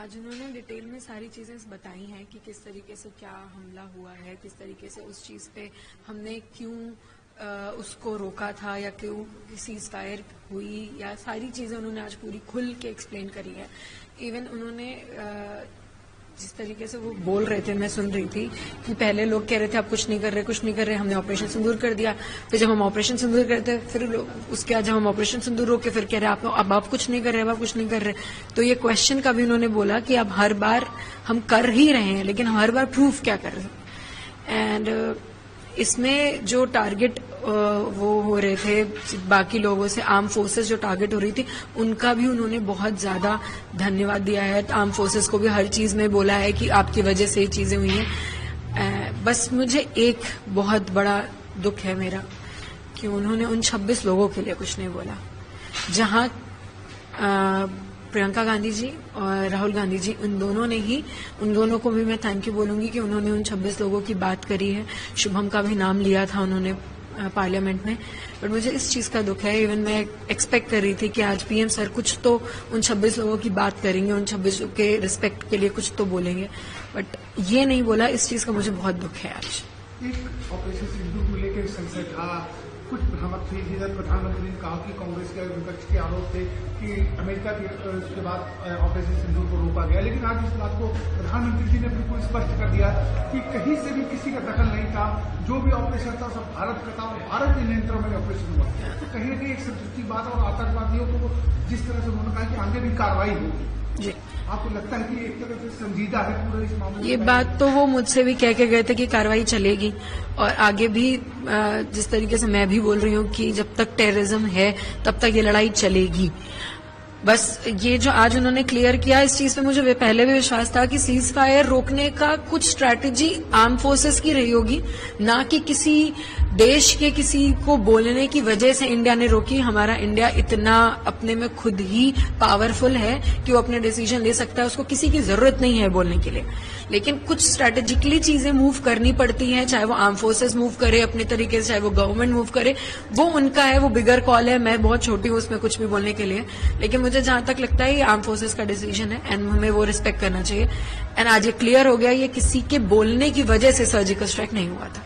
आज उन्होंने डिटेल में सारी चीजें बताई हैं कि किस तरीके से क्या हमला हुआ है, किस तरीके से उस चीज पे हमने क्यों उसको रोका था या क्यों सीज फायर हुई, या सारी चीजें उन्होंने आज पूरी खुल के एक्सप्लेन करी है। इवन उन्होंने जिस तरीके से वो बोल रहे थे, मैं सुन रही थी कि पहले लोग कह रहे थे आप कुछ नहीं कर रहे, कुछ नहीं कर रहे, हमने ऑपरेशन सिंदूर कर दिया। फिर जब हम ऑपरेशन सिंदूर करते फिर उसके बाद जब हम ऑपरेशन सिंदूर रोके फिर कह रहे अब आप कुछ नहीं कर रहे, अब आप कुछ नहीं कर रहे। तो ये क्वेश्चन का भी उन्होंने बोला कि अब हर बार हम कर ही रहे हैं, लेकिन हम हर बार प्रूफ क्या कर रहे हैं। एंड इसमें जो टारगेट वो हो रहे थे बाकी लोगों से, आर्म फोर्सेस जो टारगेट हो रही थी, उनका भी उन्होंने बहुत ज्यादा धन्यवाद दिया है। आर्म फोर्सेस को भी हर चीज में बोला है कि आपकी वजह से ये चीजें हुई हैं। बस मुझे एक बहुत बड़ा दुख है मेरा कि उन्होंने उन 26 लोगों के लिए कुछ नहीं बोला। जहां प्रियंका गांधी जी और राहुल गांधी जी, उन दोनों को भी मैं थैंक यू बोलूंगी कि उन्होंने उन 26 लोगों की बात करी है। शुभम का भी नाम लिया था उन्होंने पार्लियामेंट में, बट मुझे इस चीज का दुख है। इवन मैं एक्सपेक्ट कर रही थी कि आज पीएम सर कुछ तो उन 26 लोगों की बात करेंगे, उन 26 के रिस्पेक्ट के लिए कुछ तो बोलेंगे, बट ये नहीं बोला। इस चीज का मुझे बहुत दुख है। आज एक ऑपरेशन सिंदूर को लेकर संसद था, कुछ भ्रामक थी, जिधर प्रधानमंत्री ने कहा कि कांग्रेस के विपक्ष के आरोप थे कि अमेरिका के बाद ऑपरेशन सिंदूर को रोका गया, लेकिन आज इस बात को प्रधानमंत्री जी ने बिल्कुल स्पष्ट कर दिया कि कहीं से भी किसी का दखल नहीं था। जो भी ऑपरेशन था सब भारत का था और भारत के नियंत्रण में ऑपरेशन हुआ। तो कहीं न कहीं एक संतुष्टि बात, और आतंकवादियों को जिस तरह से उन्होंने कहा कि आगे भी कार्रवाई होगी, जी आपको लगता है कि एक तरह से संजीदा है पूरा इस मामले? ये बात तो वो मुझसे भी कह के गए थे कि कार्रवाई चलेगी, और आगे भी जिस तरीके से मैं भी बोल रही हूँ कि जब तक टेररिज्म है तब तक ये लड़ाई चलेगी। बस ये जो आज उन्होंने क्लियर किया, इस चीज पे मुझे पहले भी विश्वास था कि सीज फायर रोकने का कुछ स्ट्रैटेजी आर्म फोर्सेस की रही होगी, ना कि किसी देश के किसी को बोलने की वजह से इंडिया ने रोकी। हमारा इंडिया इतना अपने में खुद ही पावरफुल है कि वो अपने डिसीजन ले सकता है, उसको किसी की जरूरत नहीं है बोलने के लिए। लेकिन कुछ स्ट्रैटेजिकली चीजें मूव करनी पड़ती हैं, चाहे वो आर्म फोर्सेस मूव करे अपने तरीके से, चाहे वो गवर्नमेंट मूव करे, वो उनका है, वो बिगर कॉल है। मैं बहुत छोटी हूँ उसमें कुछ भी बोलने के लिए, लेकिन मुझे जहां तक लगता है ये आर्म फोर्सेस का डिसीजन है एंड हमें वो रिस्पेक्ट करना चाहिए। एंड आज ये क्लियर हो गया, ये किसी के बोलने की वजह से सर्जिकल स्ट्राइक नहीं हुआ था।